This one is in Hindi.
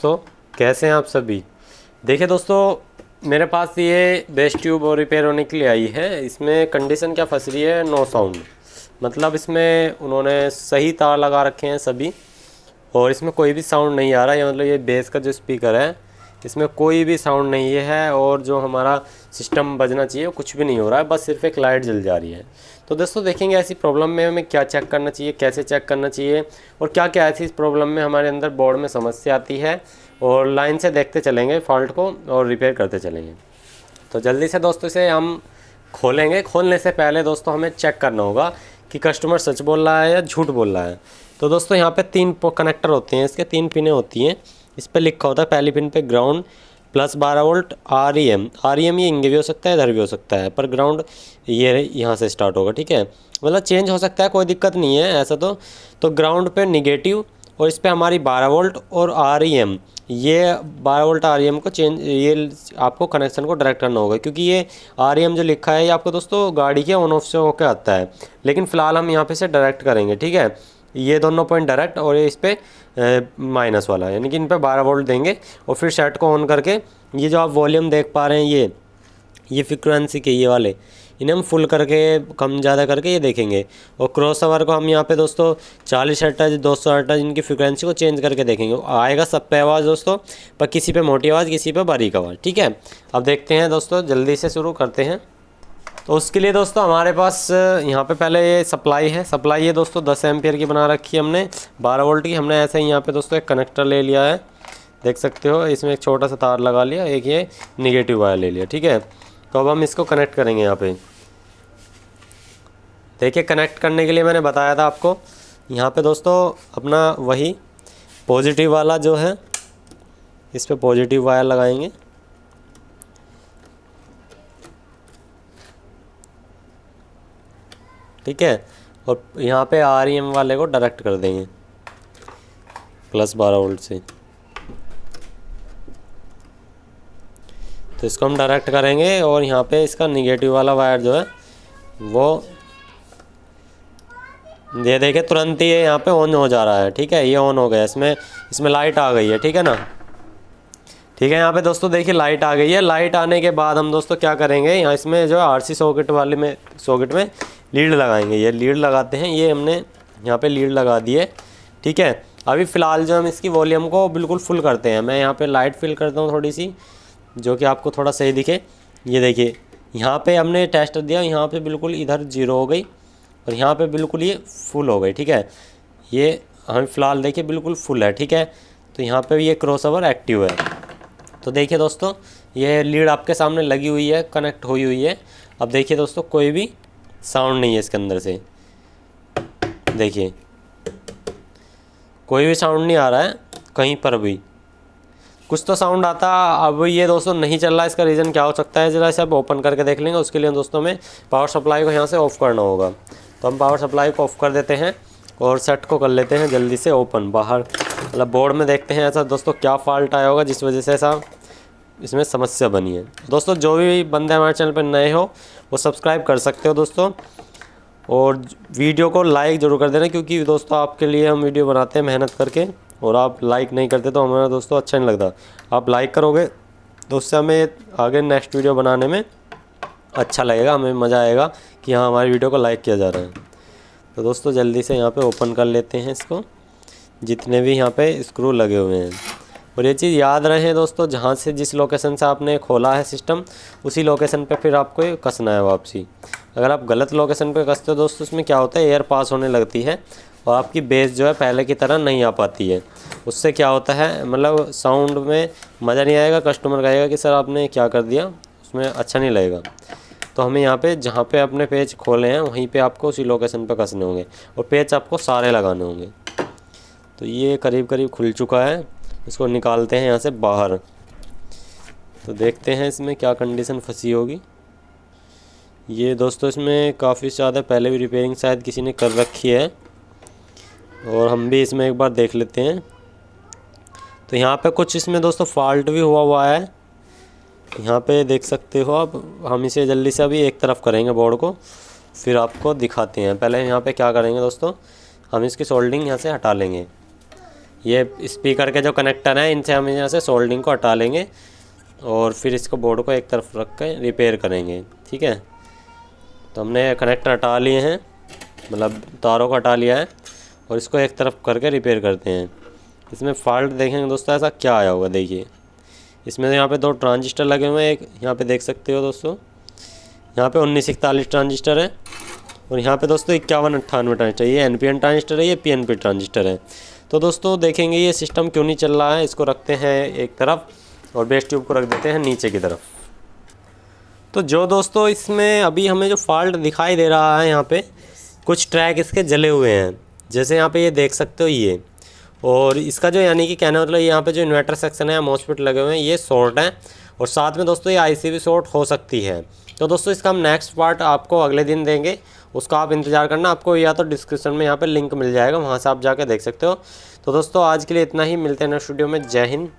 दोस्तों, कैसे हैं आप सभी। देखिए दोस्तों, मेरे पास ये बेस ट्यूब और रिपेयर होने के लिए आई है। इसमें कंडीशन क्या फंस रही है, नो साउंड। मतलब इसमें उन्होंने सही तार लगा रखे हैं सभी, और इसमें कोई भी साउंड नहीं आ रहा है। मतलब ये बेस का जो स्पीकर है इसमें कोई भी साउंड नहीं है, और जो हमारा सिस्टम बजना चाहिए वो कुछ भी नहीं हो रहा है, बस सिर्फ एक लाइट जल जा रही है। तो दोस्तों देखेंगे ऐसी प्रॉब्लम में हमें क्या चेक करना चाहिए, कैसे चेक करना चाहिए, और क्या क्या ऐसी इस प्रॉब्लम में हमारे अंदर बोर्ड में समस्या आती है, और लाइन से देखते चलेंगे फॉल्ट को और रिपेयर करते चलेंगे। तो जल्दी से दोस्तों इसे हम खोलेंगे। खोलने से पहले दोस्तों हमें चेक करना होगा कि कस्टमर सच बोल रहा है या झूठ बोल रहा है। तो दोस्तों यहाँ पे 3 कनेक्टर होते हैं, इसके 3 पिनें होती हैं। इस पर लिखा होता है पहली पिन पे ग्राउंड प्लस 12 वोल्ट REM ये इंगे भी हो सकता है, इधर भी हो सकता है, पर ग्राउंड ये यहाँ से स्टार्ट होगा। ठीक है, मतलब चेंज हो सकता है, कोई दिक्कत नहीं है ऐसा। तो ग्राउंड पे निगेटिव और इस पर हमारी 12 वोल्ट और REM, ये 12 वोल्ट REM को चेंज, ये आपको कनेक्शन को डायरेक्ट करना होगा, क्योंकि ये REM जो लिखा है ये आपको दोस्तों गाड़ी के ऑन ऑफ से होकर आता है, लेकिन फ़िलहाल हम यहाँ पे से डायरेक्ट करेंगे। ठीक है, ये दोनों पॉइंट डायरेक्ट, और ये इस पर माइनस वाला, यानी कि इन पे 12 वोल्ट देंगे। और फिर सेट को ऑन करके ये जो आप वॉल्यूम देख पा रहे हैं, ये फ्रिक्वेंसी के ये वाले, इन्हें हम फुल करके कम ज़्यादा करके ये देखेंगे। और क्रॉस ओवर को हम यहाँ पे दोस्तों 40 हर्ट्ज 200 हर्ट्ज इनकी फ्रिक्वेंसी को चेंज करके देखेंगे। आएगा सब पे आवाज़ दोस्तों, पर किसी पे मोटी आवाज़, किसी पे बारीक आवाज़। ठीक है, अब देखते हैं दोस्तों, जल्दी से शुरू करते हैं। तो उसके लिए दोस्तों हमारे पास यहाँ पे पहले ये सप्लाई है। सप्लाई है दोस्तों 10 एम्पियर की बना रखी है हमने, 12 वोल्ट की। हमने ऐसे ही यहाँ पे दोस्तों एक कनेक्टर ले लिया है, देख सकते हो। इसमें एक छोटा सा तार लगा लिया, एक ये निगेटिव वायर ले लिया। ठीक है, तो अब हम इसको कनेक्ट करेंगे यहाँ पे। देखिए, कनेक्ट करने के लिए मैंने बताया था आपको, यहाँ पे दोस्तों अपना वही पॉजिटिव वाला जो है, इस पर पॉजिटिव वायर लगाएंगे। ठीक है, और यहाँ पे REM वाले को डायरेक्ट कर देंगे प्लस 12 वोल्ट से। तो इसको हम डायरेक्ट करेंगे, और यहाँ पे इसका निगेटिव वाला वायर जो है वो ये देखिए तुरंत ही ये यहाँ पे ऑन हो जा रहा है। ठीक है, ये ऑन हो गया, इसमें लाइट आ गई है। ठीक है ना, ठीक है। यहाँ पे दोस्तों देखिए लाइट आ गई है। लाइट आने के बाद हम दोस्तों क्या करेंगे, यहाँ इसमें जो RC सॉकेट वाले में सॉकेट में लीड लगाएंगे। ये लीड लगाते हैं, ये हमने यहाँ पे लीड लगा दी है। ठीक है, अभी फ़िलहाल जो हम इसकी वॉल्यूम को बिल्कुल फुल करते हैं। मैं यहाँ पे लाइट फिल करता हूँ थोड़ी सी, जो कि आपको थोड़ा सही दिखे। ये देखिए, यहाँ पे हमने टेस्ट दिया, यहाँ पे बिल्कुल इधर 0 हो गई, और यहाँ पे बिल्कुल ये फुल हो गई। ठीक है, ये हम फ़िलहाल देखिए बिल्कुल फुल है। ठीक है, तो यहाँ पर ये क्रॉस ओवर एक्टिव है। तो देखिए दोस्तों, ये लीड आपके सामने लगी हुई है, कनेक्ट हुई है। अब देखिए दोस्तों, कोई भी साउंड नहीं है इसके अंदर से। देखिए, कोई भी साउंड नहीं आ रहा है कहीं पर भी। कुछ तो साउंड आता, अब ये दोस्तों नहीं चल रहा है। इसका रीज़न क्या हो सकता है, ज़रा इसे अब ओपन करके देख लेंगे। उसके लिए दोस्तों में पावर सप्लाई को यहाँ से ऑफ़ करना होगा। तो हम पावर सप्लाई को ऑफ़ कर देते हैं, और सेट को कर लेते हैं जल्दी से ओपन बाहर। मतलब बोर्ड में देखते हैं ऐसा दोस्तों क्या फ़ॉल्ट आया होगा जिस वजह से ऐसा इसमें समस्या बनी है। दोस्तों जो भी बंदे हमारे चैनल पर नए हो वो सब्सक्राइब कर सकते हो दोस्तों, और वीडियो को लाइक ज़रूर कर देना, क्योंकि दोस्तों आपके लिए हम वीडियो बनाते हैं मेहनत करके, और आप लाइक नहीं करते तो हमारा दोस्तों अच्छा नहीं लगता। आप लाइक करोगे तो उससे हमें आगे नेक्स्ट वीडियो बनाने में अच्छा लगेगा, हमें मज़ा आएगा कि हाँ हमारी वीडियो को लाइक किया जा रहा है। तो दोस्तों जल्दी से यहाँ पे ओपन कर लेते हैं इसको, जितने भी यहाँ पे स्क्रू लगे हुए हैं। और ये चीज़ याद रहे दोस्तों, जहाँ से जिस लोकेशन से आपने खोला है सिस्टम, उसी लोकेशन पे फिर आपको ये कसना है वापसी। अगर आप गलत लोकेशन पे कसते हो दोस्तों, उसमें क्या होता है, एयर पास होने लगती है, और आपकी बेस जो है पहले की तरह नहीं आ पाती है। उससे क्या होता है, मतलब साउंड में मज़ा नहीं आएगा, कस्टमर कहेगा कि सर आपने क्या कर दिया, उसमें अच्छा नहीं लगेगा। तो हमें यहाँ पे जहाँ पे अपने पेज खोले हैं वहीं पे आपको उसी लोकेशन पे कसने होंगे, और पेज आपको सारे लगाने होंगे। तो ये करीब करीब खुल चुका है, इसको निकालते हैं यहाँ से बाहर। तो देखते हैं इसमें क्या कंडीशन फंसी होगी। ये दोस्तों इसमें काफ़ी ज़्यादा पहले भी रिपेयरिंग शायद किसी ने कर रखी है, और हम भी इसमें एक बार देख लेते हैं। तो यहाँ पे कुछ इसमें दोस्तों फॉल्ट भी हुआ है, यहाँ पे देख सकते हो आप। हम इसे जल्दी से अभी एक तरफ करेंगे बोर्ड को, फिर आपको दिखाते हैं। पहले यहाँ पे क्या करेंगे दोस्तों, हम इसकी सोल्डिंग यहाँ से हटा लेंगे। ये स्पीकर के जो कनेक्टर हैं इनसे हम यहाँ से सोल्डिंग को हटा लेंगे और फिर इसको बोर्ड को एक तरफ रख कर रिपेयर करेंगे। ठीक है, तो हमने कनेक्टर हटा लिए हैं, मतलब तारों को हटा लिया है और इसको एक तरफ करके रिपेयर करते हैं। इसमें फॉल्ट देखेंगे दोस्तों ऐसा क्या आया होगा। देखिए इसमें यहाँ पे 2 ट्रांजिस्टर लगे हुए हैं, एक यहाँ पे देख सकते हो दोस्तों, यहाँ पे 1941 ट्रांजिस्टर है और यहाँ पे दोस्तों 5198 ट्रांजिस्टर। ये NPN ट्रांजिस्टर है, ये PNP ट्रांजिस्टर है। तो दोस्तों देखेंगे ये सिस्टम क्यों नहीं चल रहा है। इसको रखते हैं एक तरफ और बेस ट्यूब को रख देते हैं नीचे की तरफ। तो जो दोस्तों इसमें अभी हमें जो फॉल्ट दिखाई दे रहा है, यहाँ पे कुछ ट्रैक इसके जले हुए हैं, जैसे यहाँ पे ये देख सकते हो ये, और इसका जो यानी कि कहना मतलब यहाँ पे जो इन्वर्टर सेक्शन है, मॉसफेट लगे हुए हैं, ये शॉर्ट है और साथ में दोस्तों ये IC भी शॉर्ट हो सकती है। तो दोस्तों इसका हम नेक्स्ट पार्ट आपको अगले दिन देंगे, उसका आप इंतज़ार करना। आपको या तो डिस्क्रिप्शन में यहाँ पे लिंक मिल जाएगा, वहाँ से आप जाके देख सकते हो। तो दोस्तों आज के लिए इतना ही, मिलते हैं नेक्स्ट वीडियो में। जय हिंद।